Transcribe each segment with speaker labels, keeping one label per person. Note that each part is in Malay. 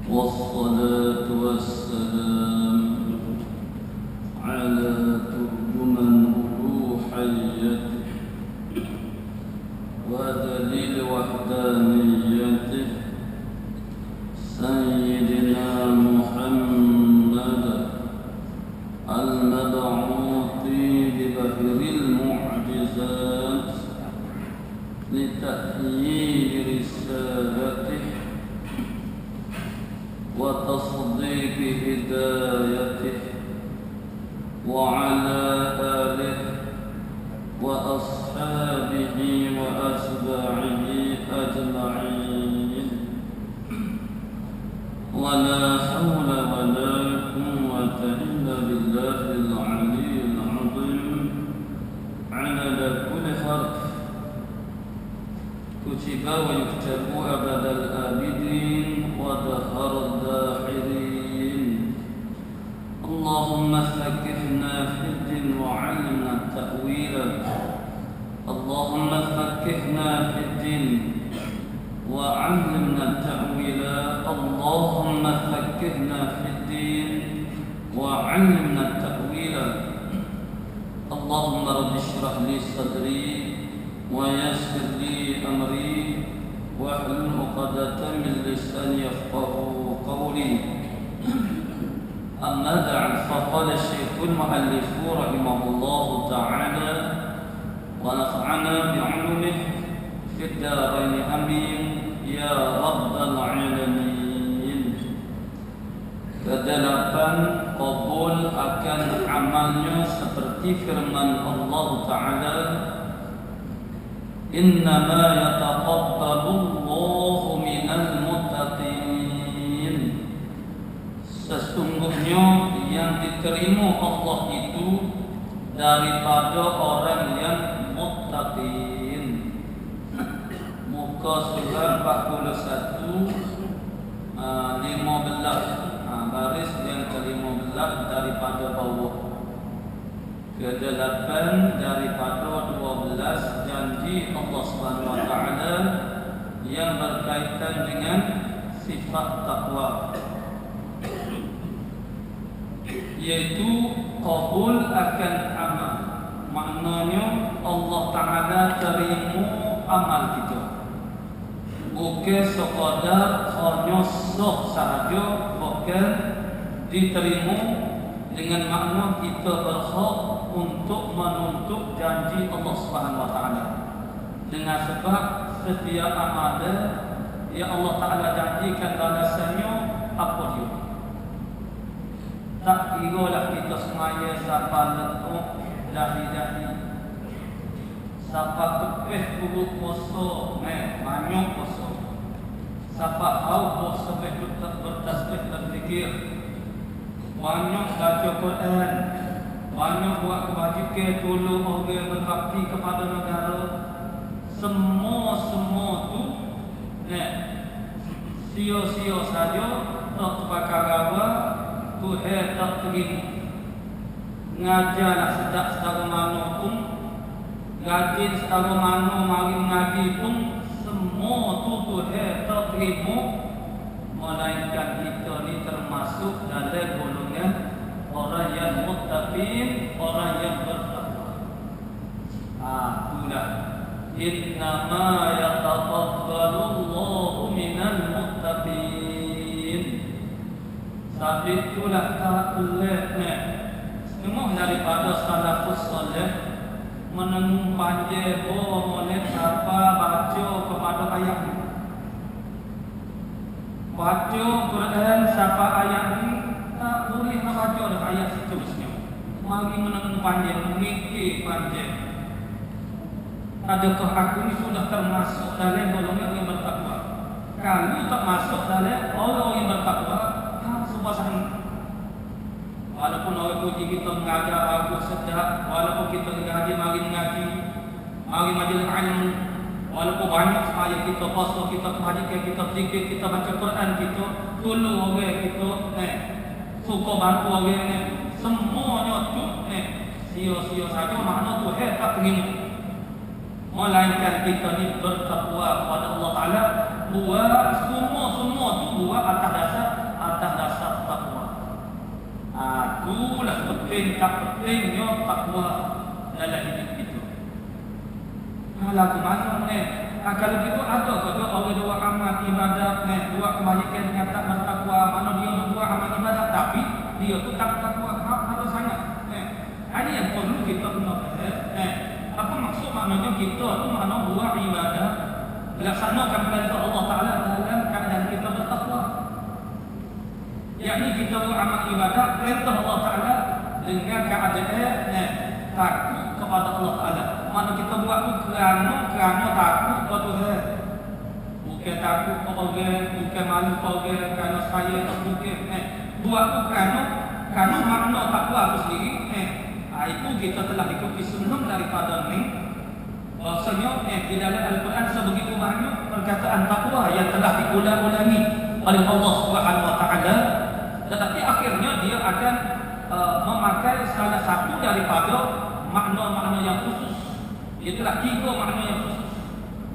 Speaker 1: والصلاة والسلام على ترجمان روحيته ودليل وحدانيته سيدنا محمد المبعوث ببحر المعجزات لتحيي رسالته وتصديق هدايته وعلى آله وأصحابه وأتباعه أجمعين ولا حول ولا قوة إلا بالله العلي العظيم عدد كل حرف كتب ويكتب أبد الآبدين ودهر الداحرين اللهم فكهنا في الدين وعلمنا التأويل اللهم فكهنا في الدين وعلمنا التأويل اللهم فكهنا في الدين وعلمنا التأويل اللهم رب اشرح لي صدري ويسر لي أمري واحلل عقدة من لساني يفقهوا قولي أما بعد فقال الشيخ المؤلف رحمه الله تعالى ونفعنا بعلومه في الدارين آمين يا رب العالمين. Kedelapan, qabul akan amalnya seperti firman Allah Ta'ala, innama yataqabbalullahu minal muttaqin. Sesungguhnya yang diterima Allah itu daripada orang yang muttaqin. Muka surat 41 15 baris yang ke-15 daripada bawah. Ke-8 daripada 12 janji Allah Subhanahu wa taala yang berkaitan dengan sifat takwa, yaitu qabul akan amal. Maknanya Allah Taala terima amal kita, bukan sekadar hanya sah sahaja, bukan diterima dengan makna kita berhak untuk menuntut janji Allah Subhanahu wa taala. Dengan sebab setiap amalan yang Allah Taala janjikan balasannya apa dia. Tak kira lah kita semaya siapa letuk dahi-dahi, siapa kepih buruk puasa, banyak puasa, siapa haus puasa bertasbih berzikir, banyak baca Quran, banyak buat kebajikan, tolong orang berbakti kepada negara. Semua tu sia-sia saja, tak terbakar gawa, Tuhan tak terima. Ngajarlah sedar mana pun, gaji setara mana mari mengaji pun, semua tu Tuhan tak terima. Melainkan kita ni termasuk dalam golongan orang yang muttaqin, orang yang bertakwa. Itulah innama yataqabbalullahu minal muttaqin. Sebab itulah tak boleh semua daripada salafus salih menenung panjang boleh siapa baca kepada ayat ini, baca Quran siapa ayat ini, tak boleh nak baca ayat seterusnya. Mari menenung panjang, memikir panjang. Adakah aku ini sudah termasuk dalam golongan yang bertakwa? Kalau tak masuk dalam orang yang bertakwa, sebab sana. Kalau walaupun orang puji kita mengajar bagus sedap, walaupun kita ngaji mari majlis ilmu, walaupun banyak semaya kita puasa, kita haji, kita zikir, kita baca Quran, kita tolong orang, kita suka bantu orang, semuanya tu sia-sia saja, makna tu tak terima. Melainkan kita ni bertakwa kepada Allah Ta'ala, buat semua tu buat atas dasar takwa. Itulah pentingnya takwa dalam hidup kita. Lagu mana kalau gitu ada ke orang dua amal ibadat, dua kebajikan yang tak bertakwa, mana dia dua amal ibadat tapi dia tu tak takwa, ada sangat. Ini yang perlu kita kena apa maksud maknanya kita tu makna buat ibadah, laksanakan perintah Allah Ta'ala dalam keadaan kita bertakwa. Yakni kita buat amal ibadah perintah Allah Ta'ala dengan keadaan takut kepada Allah Ta'ala. Mana kita buat tu kerana takut kepada Tuhan. Bukan takut kepada orang, bukan malu kepada orang, kerana saya tak bukan. Buat tu kerana makna takwa itu sendiri. Itu kita telah ikuti sunnah daripada ni. Bahasanya di dalam Al-Quran sebegitu banyak perkataan takwa yang telah diulang-ulangi oleh Allah Subhanahu Wa Taala. Tetapi akhirnya dia akan memakai salah satu daripada makna-makna yang khusus. Itulah 3 makna yang khusus.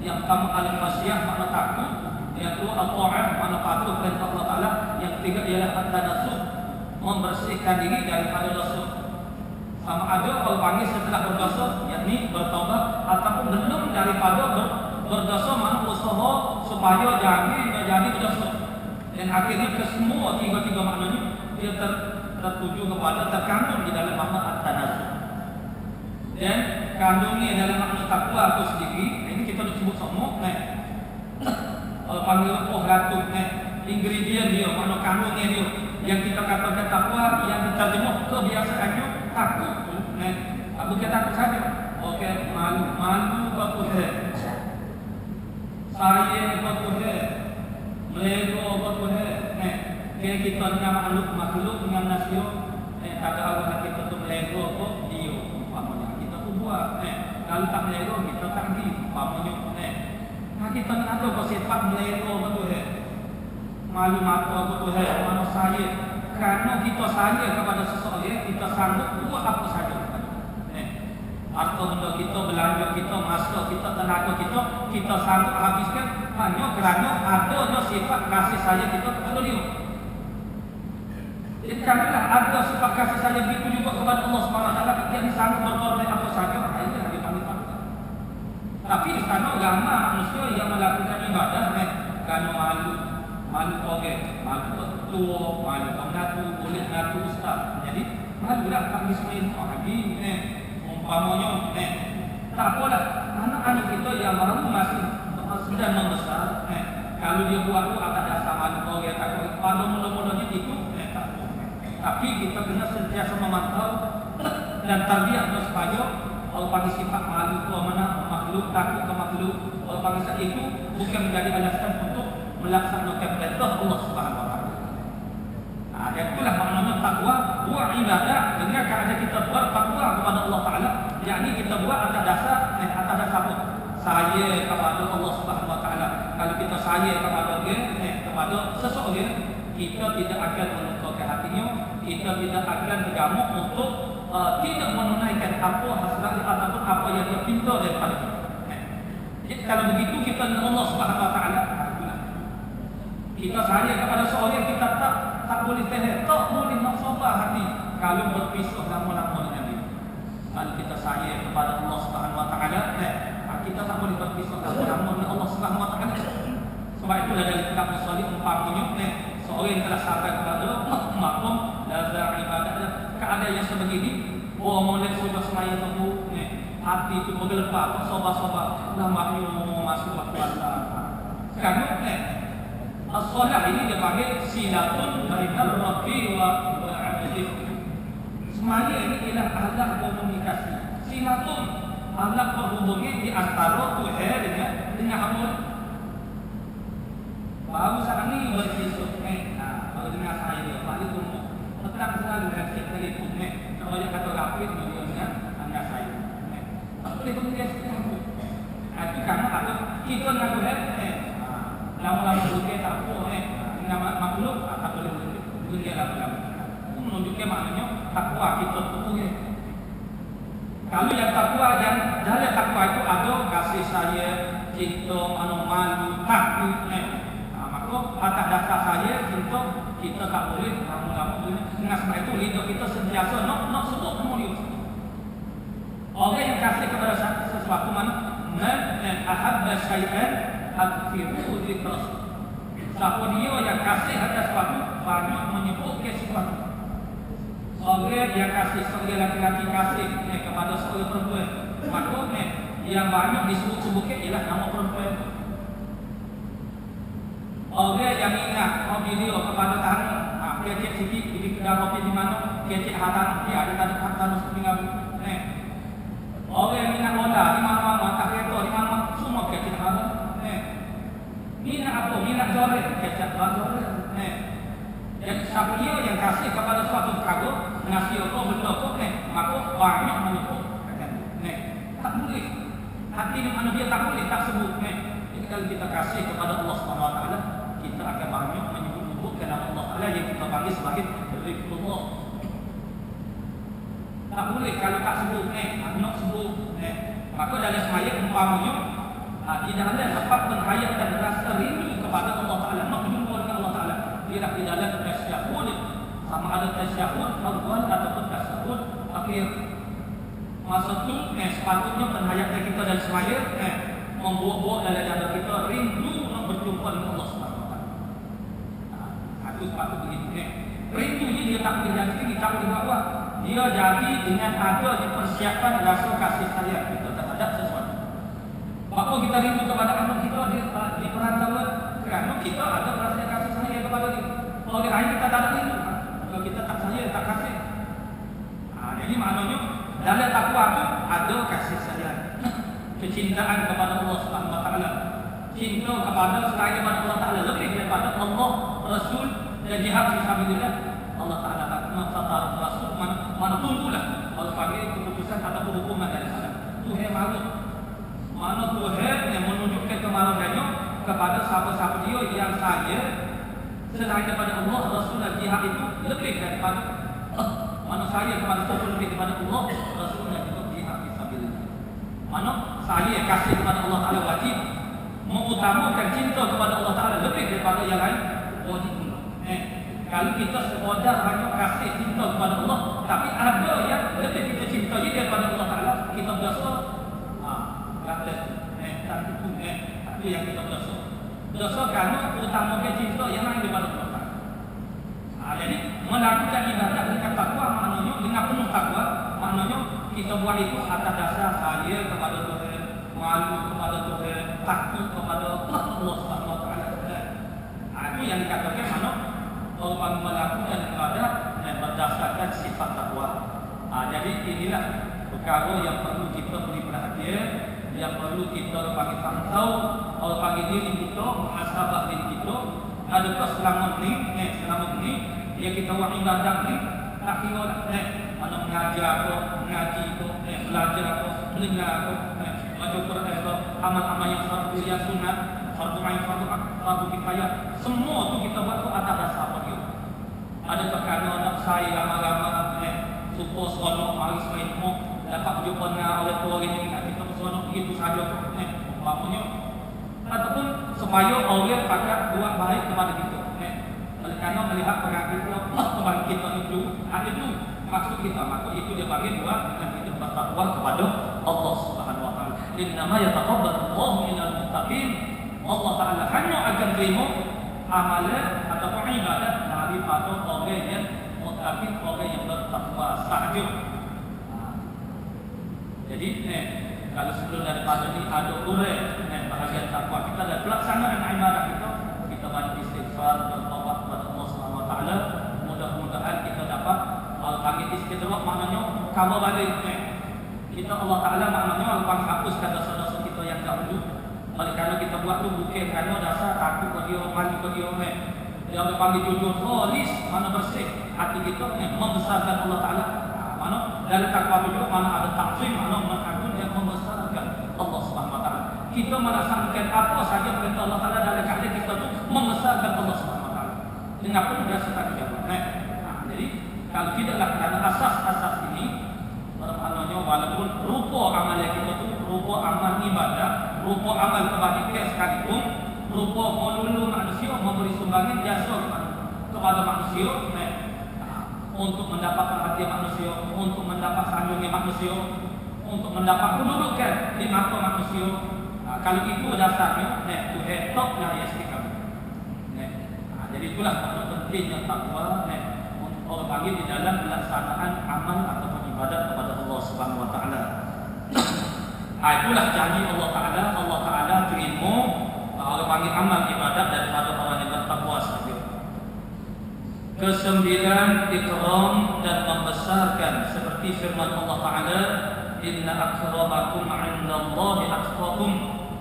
Speaker 1: Yang pertama al-khasyah, makna takut. Yang kedua al-ta'ah, makna patuh perintah Allah Ta'ala. Yang ketiga ialah at-tanassuh, membersihkan diri daripada dosa. Sama ada kalau panggil setelah berdosa, yakni bertaubat, ataupun belum daripada berdosa, mana usaha supaya jangan menjadi berdosa. Dan akhirnya kesemua 3 maknanya dia tertuju kepada terkandung di dalam makna at-tanassuh. Dan kandungnya dalam makna takwa itu sendiri, ini kita disebut semua panggil ratus ingredient dia, makna kandungnya dia yang kita katakan takwa, yang diterjemah kebiasaannya takut. Bukan takut saja, okey, malu kepada Tuhan, sayang kepada Tuhan, melego kepada Tuhan. Kita dengan makhluk dengan nasib, tak ada Allah kita tu melego ke dia. Kita tu buat, kalau tak melego kita tak pergi. Kita ni ada bersifat melego ke Tuhan, malu mata ke Tuhan, mana saya. Kerana kita sayang kepada seseorang, kita sanggup buat apa saja. Harta benda kita, belanja kita, masa kita, tenaga kita sanggup habiskan hanya kerana adanya sifat kasih sayang kita kepada dia. Jadi kalaulah ada sifat kasih sayang itu juga kepada Allah SWT, yang sanggup berkorban apa saja, itu yang dipanggil takwa. Tapi di sana ramai manusia yang melakukan ibadah kerana malu orang, malu tua, malu pengatu, boleh ngatu ustaz. Jadi malulah kami semua lagi umpamanya tak apalah, anak-anak kita yang baru masih sedang membesar, kalau dia buat tu akan dasar malu orang, takut pada mula-mulanya itu takut. Tapi kita kena sentiasa memantau dan terbiak supaya kalau bagi sifat malu ke mana makhluk, takut ke makhluk, kalau bagi saat itu bukan menjadi alasan untuk melaksanakan perintah Allah Subhanahu Wa Taala. Itulah maknanya takwa, buat ibadah dengan keadaan kita bertakwa kepada Allah Taala, yakni kita buat atas dasar apa? Saya kepada Allah Subhanahu Wa Taala. Kalau kita saya kepada dia, kepada seseorang, kita tidak akan melukakan hatinya, kita tidak akan bergamuk untuk tidak menunaikan apa hasrat ataupun apa yang dia pinta daripada kita. Jadi kalau begitu kita dengan Allah Subhanahu Wa Taala, kita sayang kepada seorang, kita tak boleh tahan, tak boleh nak sabar hati kalau berpisah lama-lama dengan dia. Kalau kita sayang kepada Allah Subhanahu Wa Taala, kita tak boleh berpisah lama-lama dengan Allah Subhanahu Wa Taala. Sebab itulah dari kitab Musalli umpamanya seorang yang telah sampai kepada makom lazar ibadah, keadaan yang sebegini, mulai sudah semaya sembuh, hati itu bergelepar, sabar-sabar, namanya masuk waktu Allah. Sekarang as-salah ini dipanggil silatun bainal rabbi wa abdi. Semaya ini ialah alat komunikasi. Silatun, alat berhubungan di antara Tuhan dengan hamba. Baru saat ini berpisah, baru dengar saya, balik rumah, tetap selalu reaksi telefon. takut dengan anak saya. Tak boleh berhenti takut. Itu karena kalau kita nak boleh, lama-lama boleh tak apa, nama makhluk tak boleh berhenti lama-lama. Itu menunjukkan maknanya takwa kita tu. Kalau yang takwa, yang dalam takwa itu ada kasih saya, cinta, malu, takut. Maka atas dasar saya, cinta, kita tak boleh lama-lama boleh. Dengan sebab itu lidah kita sentiasa nak sebut nama dia. Orang yang kasih kepada sesuatu mana man ahabba syai'an akhiru dzikra. Siapa dia yang kasih atas sesuatu banyak menyebutkan sesuatu. Orang yang kasih seorang lelaki kasih kepada seorang perempuan, maka yang banyak disebut-sebutkan ialah nama perempuan. Orang yang ingat video kepada tahanan, kecil sikit di kedai kopi di mana, kecil hatan, dia ada tadi hatan sepinggang. Orang yang minat bola di mana-mana, tak kereta di mana-mana, semua kecil hatan. Minat apa? Minat joret, kecil joret. Jadi siapa dia yang kasih kepada suatu perkara, ngasih apa benda apa, maka banyak menyebut. Tak boleh. Hati di mana dia tak boleh, tak sebut. Jadi kalau kita kasih kepada Allah SWT, kita akan banyak menyebut-nyebutkan nama Allah Ta'ala yang kita panggil sebagai Rizqullah. Tak boleh kalau tak sebut, nak sebut. Maka dalam semayat umpamanya, tidak ada tempat berhayat dan rasa rindu kepada Allah Ta'ala, nak berjumpa dengan Allah Ta'ala. Dia di dalam tasyahud, sama ada tasyahud awal ataupun tasyahud akhir. Masa tu sepatutnya penghayatan kita dalam semayat membuat-buat dalam dada kita rindu nak berjumpa dengan Allah Subhanahu Wa Taala. Itu sepatut begitu. Rindu ini dia tak boleh jadi, kita boleh bawa. Dia jadi dengan ada dipersiapkan rasa kasih sayang kita terhadap sesuatu. Maka kita rindu kepada anak kita di perantauan kerana kita ada rasa kasih sayang kepada dia. Kalau dia lain kita tak ada rindu, kalau kita tak sayang, tak kasih. Jadi maknanya dalam takwa itu ada kasih sayang, kecintaan kepada Allah Subhanahu Wa Taala, cinta kepada selain daripada Allah Taala, lebih daripada Allah, Rasul dan jihad fisabilillah. Allah Taala kata masatar Rasul mana tunggulah kalau panggil keputusan atau hukuman dari sana. Tuhan malu, mana Tuhan yang menunjukkan kemaluannya kepada sahabat-sahabat dia yang saya selain daripada Allah, Rasul dan jihad itu lebih daripada mana saya kepada Rasul lebih daripada Allah, Rasul dan jihad fisabilillah. Mana saya kasih kepada Allah Taala wajib, mengutamakan cinta kepada Allah Taala lebih daripada yang lain wajib. Kalau kita sekadar hanya kasih cinta kepada Allah, tapi ada yang lebih kita cintai daripada Allah Taala, kita berdosa. Kata tak cukup itu yang kita berdosa. Berdosa kerana utamakan cinta yang lain daripada Allah Taala. Jadi melakukan ibadah dengan takwa maknanya dengan penuh takwa, maknanya kita buat itu atas dasar saya kepada Tuhan, malu kepada Tuhan, takut kepada Allah Subhanahu Wa Taala. Itu yang dikatakan mana orang melakukan ibadah dan berdasarkan sifat takwa. Jadi inilah perkara yang perlu kita beri perhatian, yang perlu kita bagi pantau, kalau bagi diri kita, muhasabah diri kita. Adakah selama ini yang kita buat ibadah ni tak kira mana mengajar apa, mengaji apa, belajar apa, mendengar apa, baca Quran apa, amal-amal yang fardu yang sunat, fardu ain, fardu kifayah, semua tu kita buat tu atas dasar apa dia. Ada perkara nak saya lama-lama supaya seronok mari semua dapat berjumpa dengan orang tua ini kita seronok begitu saja umpamanya, ataupun supaya orang pakat buat baik kepada kita. Oleh kerana melihat perangai kita kepada kita itu maksud kita, maka itu dia bagi buat dengan kita bertakwa kepada Allah Subhanahu Wa Taala. Innama yataqabbalu Allahu minal muttaqin. Allah Taala hanya akan terima amalan ataupun ibadat daripada orang yang muttaqin, orang yang bertakwa sahaja. Jadi kalau sebelum daripada ini ada orang bahagian takwa kita dan pelaksanaan ibadah kita banyak istighfar, bertaubat kepada Allah Subhanahu Wa Taala. Mudah-mudahan kita dapat panggil istighfar maknanya kamu balik kita Allah Taala maknanya akan hapuskan dosa-dosa kita yang dahulu. Oleh kerana kita buat tu bukan kerana dasar takut ke dia, malu ke dia dia panggil jujur, khalis, mana bersih hati kita membesarkan Allah Taala. Mana dari takwa itu mana ada takzim, mana mengagung yang membesarkan Allah Subhanahu wa taala. Kita melaksanakan apa saja perintah Allah Taala dalam keadaan kita tu membesarkan Allah Subhanahu wa taala. Dengan apa dia serta kita. Jadi kalau tidak lakukan asas-asas ini, maknanya walaupun rupa amal yang kita tu rupa amal ibadah, rupa amal kebajikan sekalipun, rupa melulu manusia memberi sumbangan jasa kepada manusia, untuk mendapat perhatian manusia, untuk mendapat sanjungan manusia, untuk mendapat kedudukan di mata manusia. Kalau itu dasarnya, tu top lah ya sekali. Jadi itulah pentingnya takwa. Orang panggil di dalam pelaksanaan amal ataupun ibadat kepada Allah Subhanahu wa taala. Itulah janji Allah Taala terima orang panggil amal ibadat daripada orang yang bertakwa saja. Kesembilan, ikram dan membesarkan seperti firman Allah Taala, inna akramakum 'indallahi atqakum,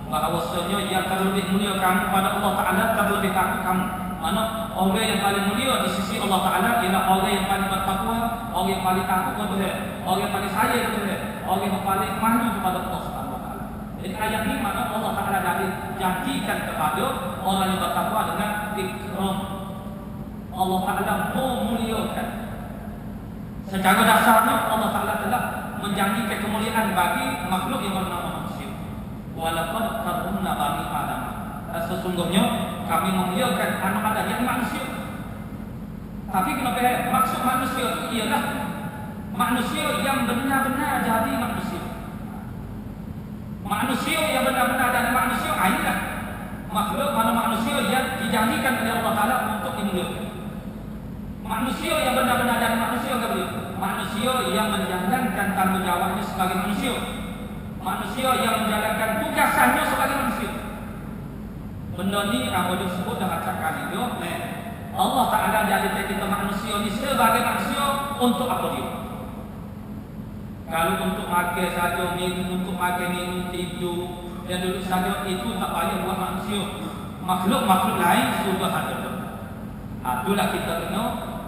Speaker 1: bahawasanya yang akan lebih mulia kamu pada Allah Taala akan lebih takut kamu. Mana orang yang paling mulia di sisi Allah Taala ialah orang yang paling bertakwa, orang yang paling takut kepada Dia, orang yang paling sayang kepada Dia, orang yang paling malu kepada Allah Subhanahu wa taala. Jadi ayat ini mana Allah Taala dari janjikan kepada orang yang bertakwa dengan ikram. Allah Taala memuliakan. Secara dasarnya Allah Taala telah menjanjikan kemuliaan bagi makhluk yang bernama manusia. Walaqad karramna bani Adam. Sesungguhnya kami memuliakan anak Adam yang manusia. Tapi kenapa maksud manusia itu ialah manusia yang benar-benar jadi manusia. Manusia yang benar-benar jadi manusia adalah makhluk mana manusia yang dijanjikan oleh Allah Taala untuk dimuliakan. Manusia yang benar-benar jadi manusia manusia yang menjalankan tanggung jawabnya sebagai manusia. Manusia yang menjalankan tugasannya sebagai manusia. Benda ni apa disebut dengan cakap hidup. Allah Taala jadikan kita manusia ni sebagai manusia untuk apa dia? Kalau untuk makan saja, untuk makan tidur dan duduk saja itu tak payah buat manusia. Makhluk-makhluk lain sudah ada. Itulah kita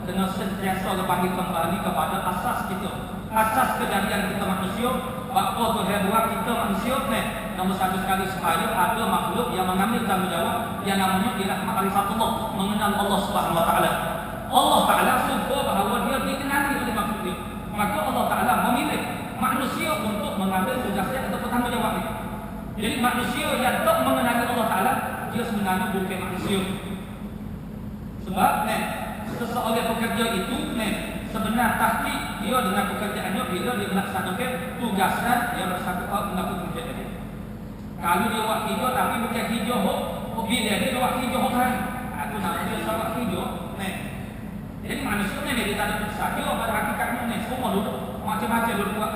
Speaker 1: kena sentiasa dipanggil kembali kepada asas kita. Asas kejadian kita manusia. Bahawa Tuhan buat kita manusia nombor satu sekali supaya ada makhluk yang mengambil tanggungjawab yang namanya ialah ma'rifatullah, mengenal Allah Subhanahu wa taala. Allah Taala suka bahawa dia dikenali oleh makhluk dia. Maka Allah Taala memilih manusia untuk mengambil tugasnya atau tanggungjawabnya. Jadi manusia yang tak mengenali Allah Taala dia sebenarnya bukan manusia. Sebab seseorang pekerja itu sebenar tahqiq dia dengan pekerjaannya bila dia melaksanakan tugasan yang bersangkutan dengan pekerjaan dia. Kalau dia buat hijau tapi bukan hijau bila dia buat hijau kan, itu namanya dia buat hijau. Jadi manusia ni dia tak ada saja pada hakikatnya semua duduk macam-macam duduk buat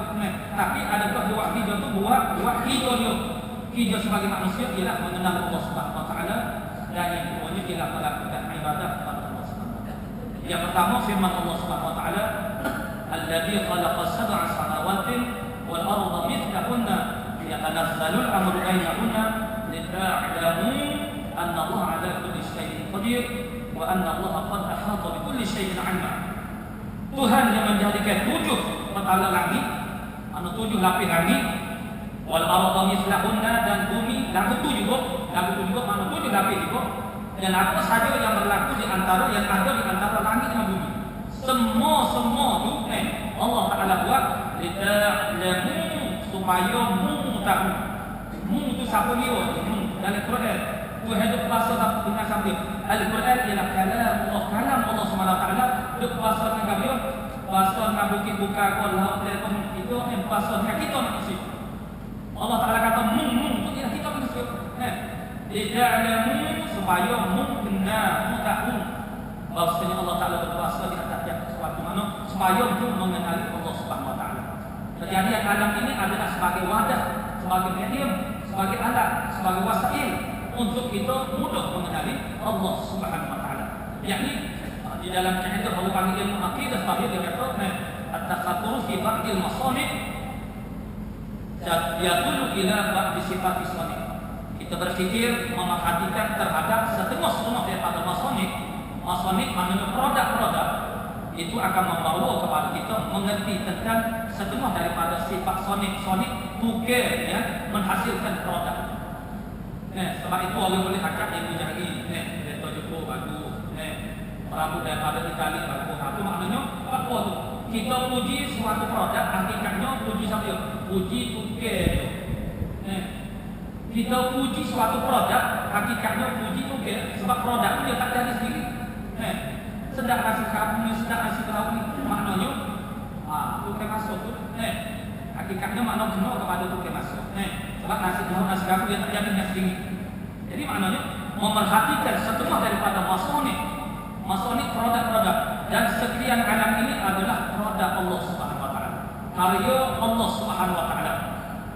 Speaker 1: tapi adakah dia buat hijau tu buat hijau dia. Hijau sebagai manusia ialah mengenal Allah Subhanahu wa taala dan yang keduanya ialah melakukan ibadah kepada Allah Subhanahu wa taala. Yang pertama firman Allah Subhanahu wa taala, alladzi khalaqa sab'a samawati wal arda mithlahunna yatanazzalul amru bainahunna lita'lamu anna Allah 'ala kulli shay'in qadir wa anna Allah qad ahata bi kulli shay'in 'ilma. Tuhan yang menjadikan 7 petala langit, 7 lapis langit, wal arda mithlahunna dan bumi lagu 7 mana 7 lapis juga. Dan apa saja yang berlaku di antara yang ada di antara langit dan bumi. Semua tu Allah Taala buat lita'lamu supaya mu tahu. Mu tu siapa dia? Dalam Quran. Tuhan itu bahasa tak dengan sambil. Al-Quran ialah kalam Allah Subhanahu wa taala. Duk bahasa dengan dia. Bahasa nak bukit buka kau laut telefon itu bahasa kita manusia. Allah Taala kata mu tu ialah kita manusia. Lita'lamu supaya mu tahu bahwasanya Allah Taala berkuasa di atas sesuatu mana supaya untuk mengenali Allah Subhanahu wa taala. Kejadian alam ini adalah sebagai wadah, sebagai medium, sebagai alat, sebagai wasail untuk kita mudah mengenali Allah Subhanahu wa taala. Yakni di dalam kaidah oleh panggil ilmu akidah tadi dia kata at-tafakkur fi ba'dil masalih yadullu ila ba'di sifat islamiyah. Kita berfikir memperhatikan terhadap setengah daripada masonik maknanya produk-produk itu akan membawa kepada kita mengerti tentang setengah daripada sifat sonik tukar yang menghasilkan produk. Sebab itu orang boleh cakap yang menjadi kereta Jepun bagus, rambut daripada Itali bagus. Itu maknanya apa tu? Kita puji suatu produk, hakikatnya puji siapa? Puji tukar tu. Kita puji suatu produk, hakikatnya puji tukar, sebab produk tu dia tak jadi sendiri. Sedang nasi kamu, sedang nasi tahu ni, maknanya tukar masuk tu. Hakikatnya makna kena kepada tukar masuk. Sebab nasi tahu, nasi kamu dia tak jadi sendiri. Jadi maknanya memerhatikan setengah daripada masonik produk-produk dan sekian alam ini adalah produk Allah Subhanahu Wa Taala, karya Allah Subhanahu Wa Taala,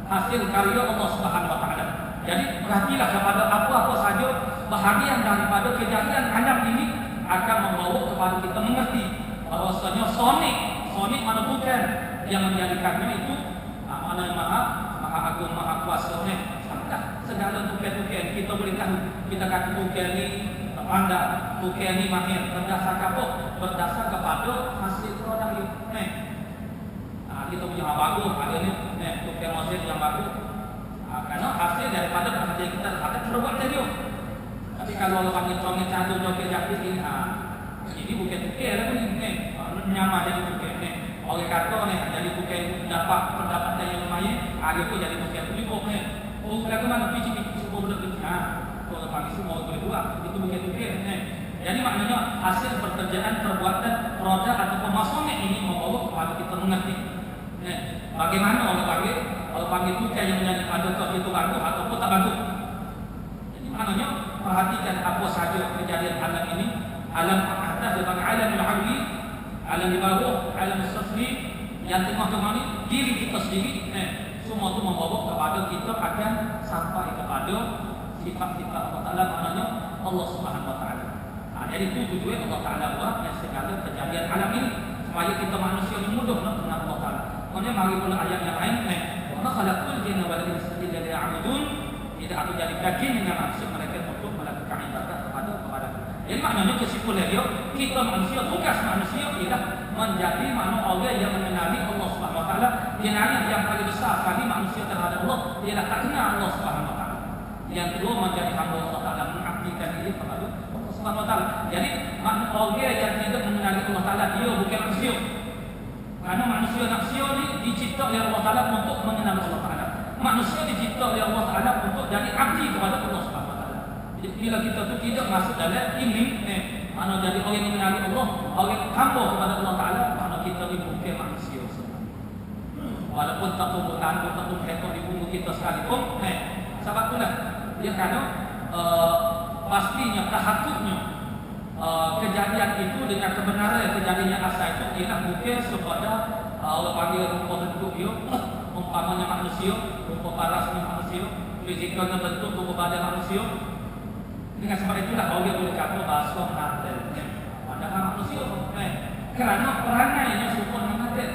Speaker 1: hasil karya Allah Subhanahu Wa Taala. Jadi perhatilah kepada apa-apa saja bahagian daripada kejadian alam ini akan membawa kepada kita mengerti bahwasanya sonik mana bukan yang menjadikannya itu mana maha agung, maha kuasa. Segala tukar-tukar kita boleh tahu, kita kata tukar ni pandai, tukar ni mahir, berdasar apa? Berdasar kepada hasil produk itu. Kita punya bagus, ada ni tukar mesin yang bagus. Karena hasil daripada perhatian kita ada perbuatan dia. Tapi kalau orang panggil comel candu joget jakit ini, ini bukan tukar lah ni, nyaman jadi tukar ni. Orang kata ni jadi tukar dapat pendapatan yang lumayan, dia pun jadi tukar tu juga ni. Oh, lagu mana pici-pici semua benda tu. Kalau panggil semua boleh buat, itu bukan tukar ni. Jadi maknanya hasil pekerjaan, perbuatan, produk ataupun masonik ini membawa kepada kita mengerti. Bagaimana orang panggil tukar yang menjadi adakah itu bagus ataupun tak bagus. Jadi maknanya perhatikan apa saja kejadian alam ini, alam atas sebagai alam al-'alwi, alam di bawah, alam sufli, yang tengah kemana diri kita sendiri, semua itu membawa kepada kita akan sampai kepada sifat-sifat Allah Ta'ala, maknanya Allah Subhanahu Wa Ta'ala. Jadi itu tujuan Allah Ta'ala buat yang segala kejadian alam ini supaya kita manusia ini mudah nak kenal Allah Ta'ala. Kemudian mari pula ayat yang lain, wa khalaqul jinna wal insa illa liya'budun. Tidak aku jadikan jin dengan manusia mereka untuk melakukan ibadat kepada. Jadi maknanya kesimpulan dia, kita manusia, tugas manusia ialah menjadi orang yang mengenali Allah Subhanahu Wa Taala. Jenayah yang paling besar sekali manusia terhadap Allah ialah tak kenal Allah Subhanahu Wa Taala. Yang kedua menjadi hamba Allah Taala, mengabdikan diri kepada Allah Subhanahu Wa Taala. Jadi orang yang tidak mengenali Allah Taala dia bukan manusia. Karena manusia ni dicipta oleh Allah Taala untuk mengenal Allah Taala. Manusia dicipta oleh Allah Taala untuk jadi abdi kepada Allah Subhanahu Wa Taala. Jadi bila kita tu tidak masuk dalam ini, mana jadi orang yang mengenali Allah, orang hamba kepada Allah Taala, mana kita ni bukan manusia. Walaupun tak tumbuh tangguh, tak tumbuh ekor di bumi kita sekalipun, sebab itulah dia kerana pastinya, tahakuknya kejadian itu dengan kebenaran kejadiannya asal itu ialah bukan kepada Allah panggil rupa bentuk dia, umpamanya manusia, rupa parasnya manusia, fizikalnya bentuk rupa badan manusia. Dengan sebab itulah orang boleh kata bahasa mengatel, padahal manusia, kerana perangainya serupa mengatel.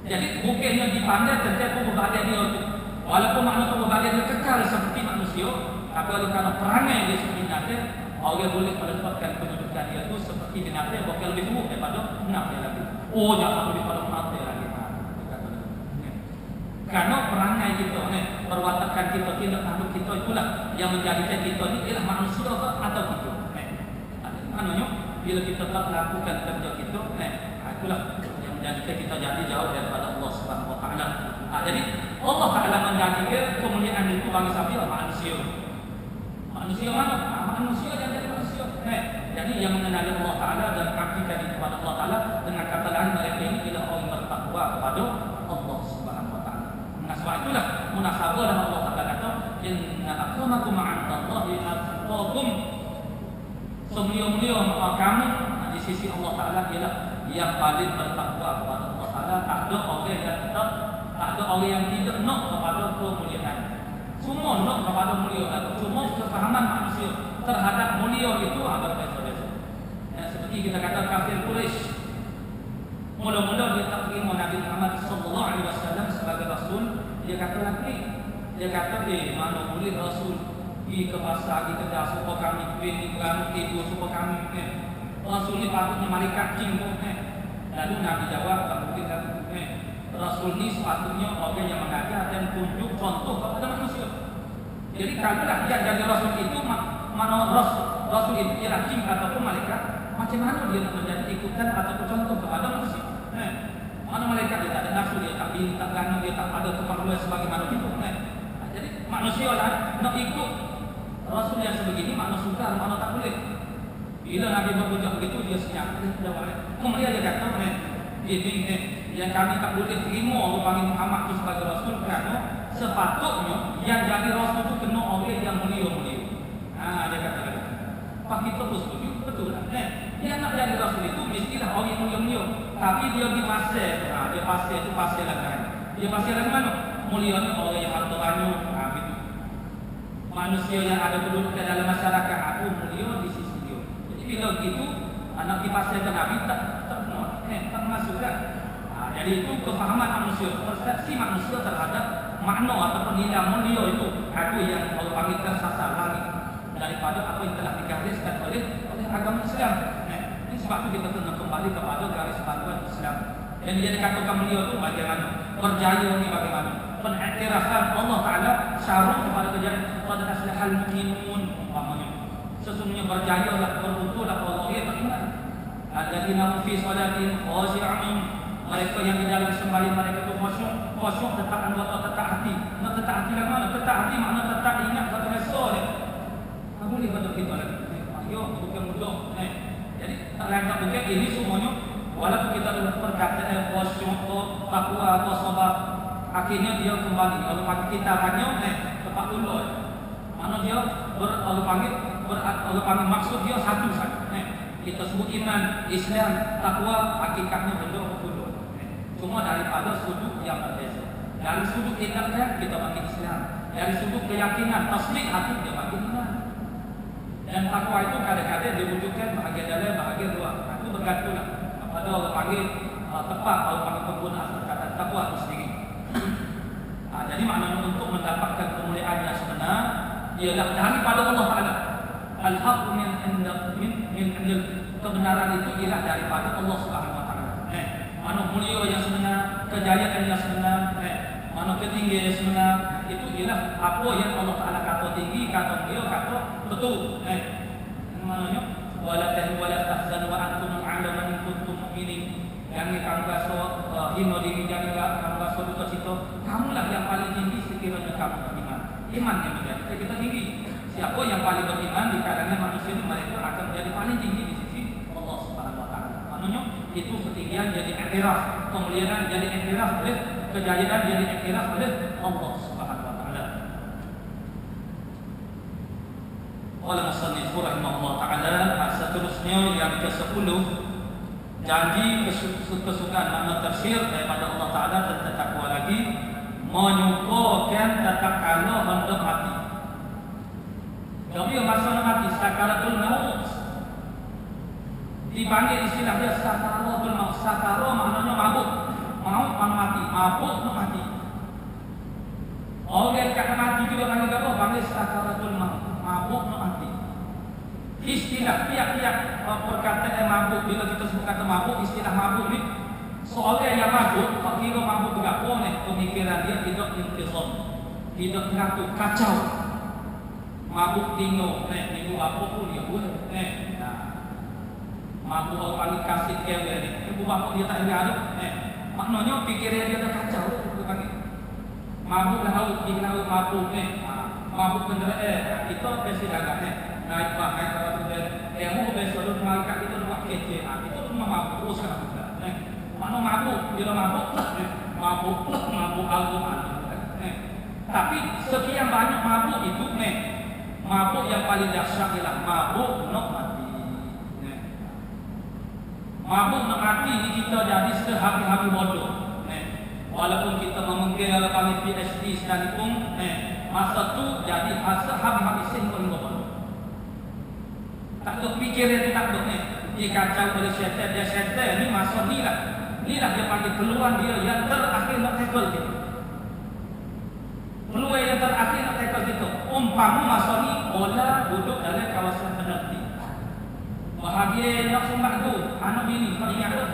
Speaker 1: Jadi bukannya dipandai tentang tubuh badan dia itu, walaupun makna tubuh badan dia kekal seperti manusia, tapi oleh kerana perangai dia seperti mengatel, orang boleh menempatkan kedudukan dia itu seperti binatang, bukan lebih buruk daripada binatang lagi. Oh, jangan lebih pada binatang lagi. Karena perangai kita, perwatakan kita, tindak tanduk kita itulah yang menjadikan kita ini ialah manusia atau kita. Maknanya bila kita tak lakukan kerja kita, itulah yang menjadikan kita jadi jauh daripada Allah Subhanahu Wa Taala. Jadi Allah Taala menjadikan kemuliaan itu bagi siapa? Manusia. Manusia mana? Manusia yang jadi manusia. Jadi yang mengenali Allah Taala dan abdikan kepada Allah Taala, dengan kata lain mereka ini ialah orang bertakwa kepada Allah Subhanahu Wa Taala. Sebab itulah munasabah dan Allah Taala kata, inna akramakum 'indallahi atqakum. Semulia-mulia kamu di sisi Allah Taala ialah yang paling bertakwa kepada Allah Taala. Tak ada orang yang tak ada orang yang tidak nak kepada kemuliaan. Semua nak kepada mulia, cuma kefahaman manusia terhadap mulia itu agak berbeza. Seperti kita kata kafir Quraisy, mula-mula dia tak terima Nabi Muhammad sallallahu alaihi wasallam sebagai rasul. Dia kata lagi, dia kata mana boleh rasul pergi ke pasar, pergi kedai supaya kami beli, kami tidur supaya kami. Rasul ni patutnya malaikat jin pun. Lalu Nabi jawab, mungkin Rasul ini sepatutnya orang yang mengajar dan tunjuk contoh kepada manusia. Jadi kalaulah dia jadi Rasul itu, mana Rasul itu ialah jin ataupun malaikat, macam mana dia nak menjadi ikutan ataupun contoh kepada manusia? Mana malaikat dia tak ada nafsu, dia tak bintang, tak ganu, dia tak ada keperluan sebagaimana itu. Jadi manusia lah nak ikut Rasul yang sebegini, mana suka, mana tak boleh. Bila Nabi berbujak begitu, dia senyap. Kemudian dia kata, ini yang kami tak boleh terima orang panggil Muhammad itu sebagai Rasul kerana sepatutnya yang jadi Rasul itu kena orang yang mulia-mulia. Dia kata gitu. Pak kita pun setuju, betul lah. Dia nak jadi Rasul itu mestilah orang yang mulia-mulia. Tapi dia di pasir, dia pasir itu pasir lagi. Dia pasir lagi mana? Mulianya orang yang harta banyak. Gitu. Manusia yang ada kedudukan dalam masyarakat aku mulia di sisi dia. Jadi bila begitu, anak dipasirkan Nabi tak masukkan. Jadi itu kefahaman manusia, persepsi manusia terhadap makna ataupun nilai mulia itu yang Allah panggil tersasar lagi daripada apa yang telah digariskan oleh agama Islam. Ini sebab itu kita kena kembali kepada garis panduan Islam. Dan dia dikatakan mulia itu bagaimana? Perjaya ini bagaimana? Pengiktirafan Allah Ta'ala syarat kepada kejadian pada aslahal mu'minun umpamanya. Sesungguhnya berjayalah, beruntunglah Allah yang beriman. Alladzina fi salatin khashi'un, mereka yang di dalam sembahyang mereka itu khusyuk tetap anggota tetap hati. Nak tetap hati lah mana? Tetap hati makna tetap ingat satu resor dia. Kamu ni betul kita lagi. Ayo bukan mudah. Jadi tak lanjut bukan ini semuanya. Walaupun kita ada perkataan khusyuk, takwa, sabar, akhirnya dia kembali. Kalau panggil kita hanya tempat dulu. Mana dia kalau panggil maksud dia satu saja. Kita sebut iman, Islam, takwa, hakikatnya benda betul. Cuma daripada sudut yang berbeza. Dari sudut tindakan kita panggil Islam. Dari sudut keyakinan, tasdik hati dia panggil iman. Dan takwa itu kadang-kadang diwujudkan bahagian dalam, bahagian luar. Itu bergantung kepada Allah panggil tepat, Allah panggil penggunaan perkataan takwa itu sendiri. Jadi maknanya untuk mendapatkan kemuliaan yang sebenar ialah daripada Allah Ta'ala. Al-haq min kebenaran itu ialah daripada Allah Subhanahu Wa Taala. Mana mulia yang sebenar, kejayaan yang sebenar, mana ketinggian yang sebenar, itu ialah apa yang Allah Taala kata tinggi, kata mulia, kata betul. Maknanya wala tahzanu wa antum a'lamu in kuntum mu'minin. Jangan kamu rasa hina diri, jangan kamu rasa duka cita. Kamulah yang paling tinggi sekiranya kamu beriman. Iman yang menjadi kita tinggi. Siapa yang paling beriman di kalangan manusia mereka akan menjadi paling tinggi di sisi Allah Subhanahu Wa Taala. Maknanya itu ketinggian jadi iktiraf, kemuliaan jadi iktiraf oleh kejayaan jadi iktiraf oleh Allah Subhanahu Wa Taala. Qala musannif rahimahullah taala, seterusnya yang ke-10 janji kesukaan makna tafsir daripada Allah Taala dan takwa lagi menyukurkan tetap kalau hendak mati. Jadi masa mati sakaratul maut dipanggil istilah dia sakaratul maut. Sakara maknanya mabuk. Maut mati, mabuk mati. Orang yang kata mati juga panggil apa? Panggil sakaratul maut. Mabuk mati. Istilah tiap-tiap perkataan mabuk, bila kita sebut kata mabuk, istilah mabuk ni seorang yang mabuk, tak kira mabuk berapa ni, pemikiran dia tidak intizam, tidak teratur, kacau. Mabuk tino, minggu apa pun dia boleh. Mabuk orang panggil kasih kewe ni, ibu bapa dia tak ada. Maknanya fikiran dia dah kacau. Mabuk laut, di laut mabuk ni, mabuk kenderaan. Kita pasti agak naik kalau tu mau besok malaikat itu nak kece. Itu memang mabuk terus kan. Mana mabuk, bila mabuk album. Tapi sekian banyak mabuk itu mabuk yang paling dahsyat ialah mabuk nak mati. Mabuk nak mati ini kita jadi sehabis-habis bodoh. Walaupun kita memungkir kalau panggil PhD sekalipun, masa tu jadi masa habis-habis sehingga bodoh. Tak ada fikiran tak ada dikacau oleh syaitan. Dia syaitan ni masa ni lah dia panggil peluang dia yang terakhir nak tackle kita. Peluang yang terakhir nak tackle kita. Umpama masa ni bola duduk dalam kawasan penalti. Bahagia nak sumbang tu, anak bini tak ingat tu.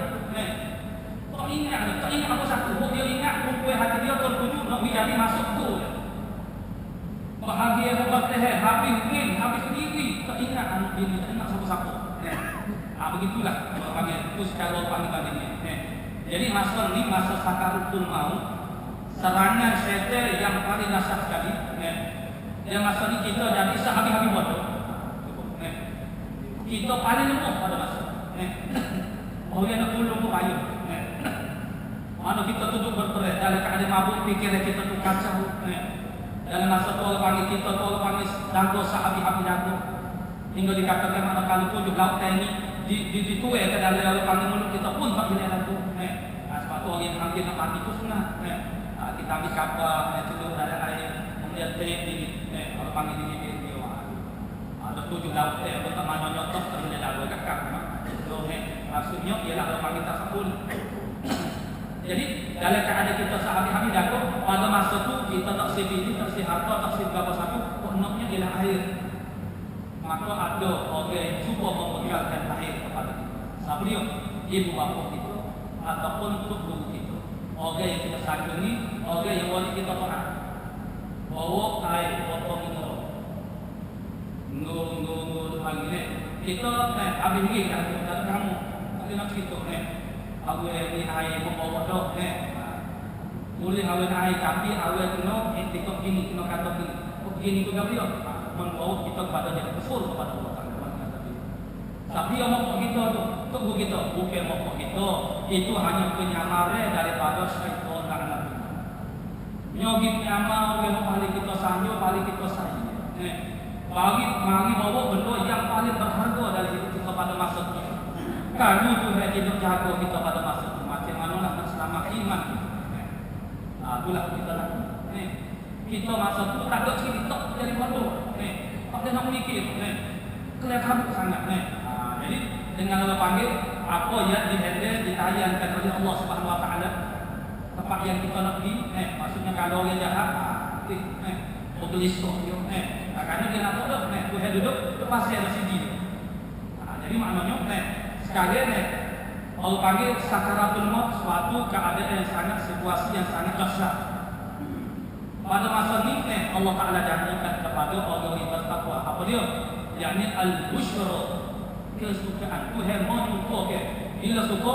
Speaker 1: Allah panggil ini. Jadi masa ni masa sakaratul maut, serangan syaitan yang paling dahsyat sekali. Dan masa ni kita jadi sehabis-habis bodoh. Kita paling lemah pada masa. Orang nak tolong pun ayo. Mana kita duduk berperai dalam keadaan mabuk, fikiran kita tu kacau. Dalam masa tu orang panggil kita tu orang panggil dago sehabis-habis dago. Hingga dikatakan mana kalau tujuh laut ini dituai ke dalam orang panggil mulut kita pun tak boleh dago. Sebab tu orang yang hampir nak mati tu sunat. Kita ambil kapal, celup dalam air, kemudian trip di orang panggil di bibir dia. Ada tujuh laut betul mana nyotok terus dago kakak. Maksudnya ialah orang panggil tasawuf. Jadi dalam keadaan kita sehabis-habis dago, pada masa tu kita tak sebiji, tak harta, tak berapa satu, pokoknya ialah air. Maka ada orang yang cuba memberikan air kepada kita. Siapa dia? Ibu bapa kita ataupun untuk guru kita. Orang yang kita sayangi, orang yang wali kita taat. Bawa air botol mineral. Nur panggil kita habis ni kan kita kamu. Kita nak cerita awal ni air membawa dok boleh awal air tapi awal kena etikot gini kena kata gini begini juga dia membawa kita kepada yang usul kepada Allah Taala. Tapi yang mau kita tu tunggu kita bukan mau kita itu hanya penyamaran daripada syaitan laknat. Nyogi penyamar yang paling kita sanjung paling kita sayang. Bagi bawa benda yang paling berharga dari hidup kita pada masa itu. Kalau Tuhan hidup jaga kita pada masa itu, macam mana nak selamat iman kita. Itulah kita nak. Kita masa itu tak ada cerita jadi bodoh. Tak ada nak mikir. Kelihatan sangat. Jadi dengan Allah panggil apa yang dihandle ditayangkan oleh Allah Subhanahu Wa Taala tempat yang kita nak pergi. Maksudnya kalau orang jahat, polis tu dia. Karena dia nak bodoh. Tuhan duduk pasti ada sini. Jadi maknanya sekalian Allah panggil sakaratul maut suatu keadaan yang sangat situasi yang sangat dahsyat. Pada masa ini Allah Taala janjikan kepada orang yang bertakwa apa dia? Yakni al-busyra, kesukaan. Tuhan menyukakan bila suka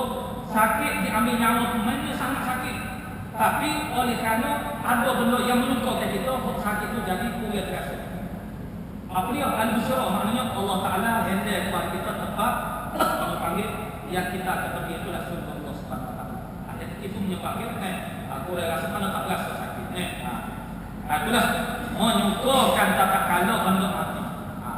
Speaker 1: sakit diambil nyawa temannya sangat sakit. Tapi oleh kerana ada benda yang menyukakan kita, sakit itu jadi kuat terasa. Apa dia? Al-busyra maknanya Allah Taala handle kepada kita tepat Allah panggil yang kita akan pergi itulah surga Allah Subhanahu Wa Taala. Ayat itu menyebabkan aku rasa mana tak rasa sakit. Itulah menyukakan tak kalau hendak mati.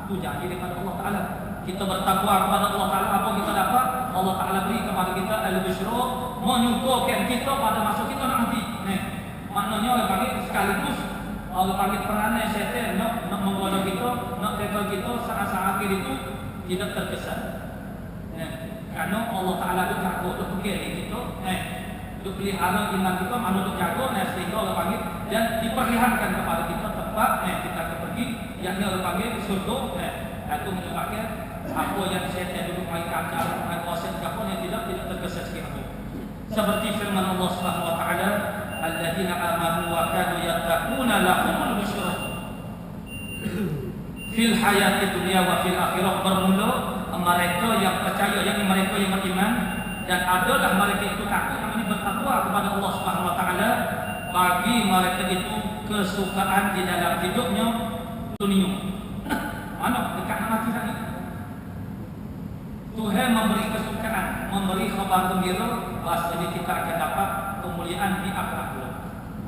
Speaker 1: Itu janji daripada Allah Taala. Kita bertakwa kepada Allah Taala apa kita dapat? Allah Taala beri kepada kita al-busyra menyukakan kita pada masa kita nak mati. Maknanya Allah panggil sekaligus Allah panggil peranan syaitan nak menggoda kita, nak tegal kita saat-saat akhir itu tidak terkesan. Karena Allah Taala itu jaga untuk fikir kita, untuk pelihara iman kita, mana untuk jaga, sehingga Allah panggil dan diperlihatkan kepada kita tempat kita akan pergi, yakni Allah panggil surga. Itu menyebabkan apa yang syaitan dulu main kacau, main kuasa apa yang tidak terkesan sikit itu. Seperti firman Allah Subhanahu Wa Taala, alladzina amanu wa kanu yattaquna lahumul busyra fil hayati dunya wa fil akhirah. Bermula mereka yang percaya, yakni mereka yang beriman dan adalah mereka itu takut, namanya bertakwa kepada Allah Subhanahu Wa Taala. Bagi mereka itu kesukaan di dalam hidupnya dunia. Mana dekat mati tadi Tuhan memberi kesukaan, memberi khabar gembira bahwasanya kita akan dapat kemuliaan di akhirat.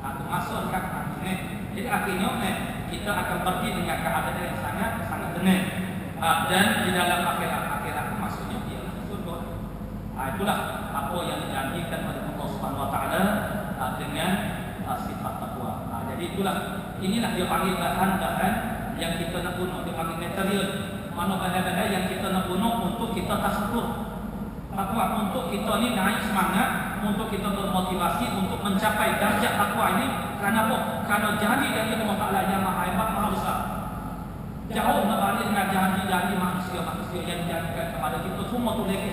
Speaker 1: Aku masuk dekat mati. Jadi akhirnya kita akan pergi dengan keadaan yang sangat tenang. Dan di dalam akhirat itu maksudnya ialah surga. Itulah apa yang dijanjikan oleh Allah Subhanahu Wa Taala dengan sifat takwa. Jadi inilah dia panggil bahan-bahan yang kita nak guna, dia panggil material. Mana bahan-bahan yang kita nak guna untuk kita tasawuf. Takwa untuk kita ni naik semangat, untuk kita bermotivasi untuk mencapai darjat takwa ini. Kenapa? Karena janji dari Allah Taala yang maha hebat, maha besar. Jauh berbanding dengan janji-janji manusia yang dijanjikan kepada kita semua tu lagi.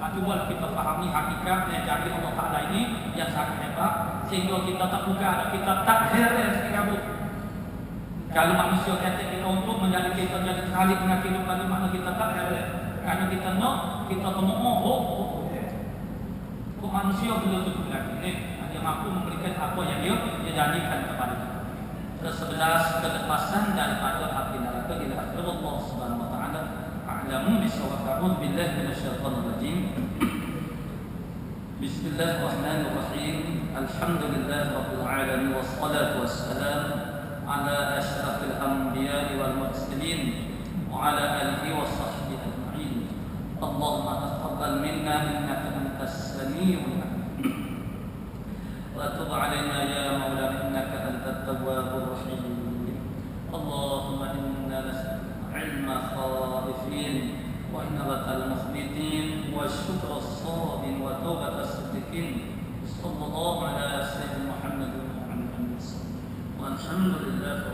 Speaker 1: Cuba kita fahami hakikat janji Allah Taala ini yang sangat hebat sehingga kita tak buka, kita tak heran sekali. Kalau manusia kata kita untuk menjadi kita jadi sekali dengan kehidupan di mana kita tak heran. Karena kita nak kita temukan kok manusia belum cukup lagi dia mampu memberikan apa yang dia janjikan kepada kita. Ke-11 kelepasan daripada api neraka ila akhir. Allah Subhanahu wa taala a'lamu bisawab. A'udzu billahi minasyaitonir rajim. Bismillahirrahmanirrahim. Alhamdulillahi rabbil alamin wassalatu wassalamu ala asyrafil anbiya'i wal mursalin wa ala alihi washabbihi ajma'in. Allahumma taqabbal minna innaka antas samiul alim wa tub 'alaina ya maulana innaka antat tawwabur rahim. Allahumma inna nas'aluka 'ilman khaifin wa innabatal mukhbitin wa syukra as-sabin wa tawbatas siddiqin. Sallallahu ala sayyidina Muhammadin wa ala alihi wasallam. Walhamdulillahi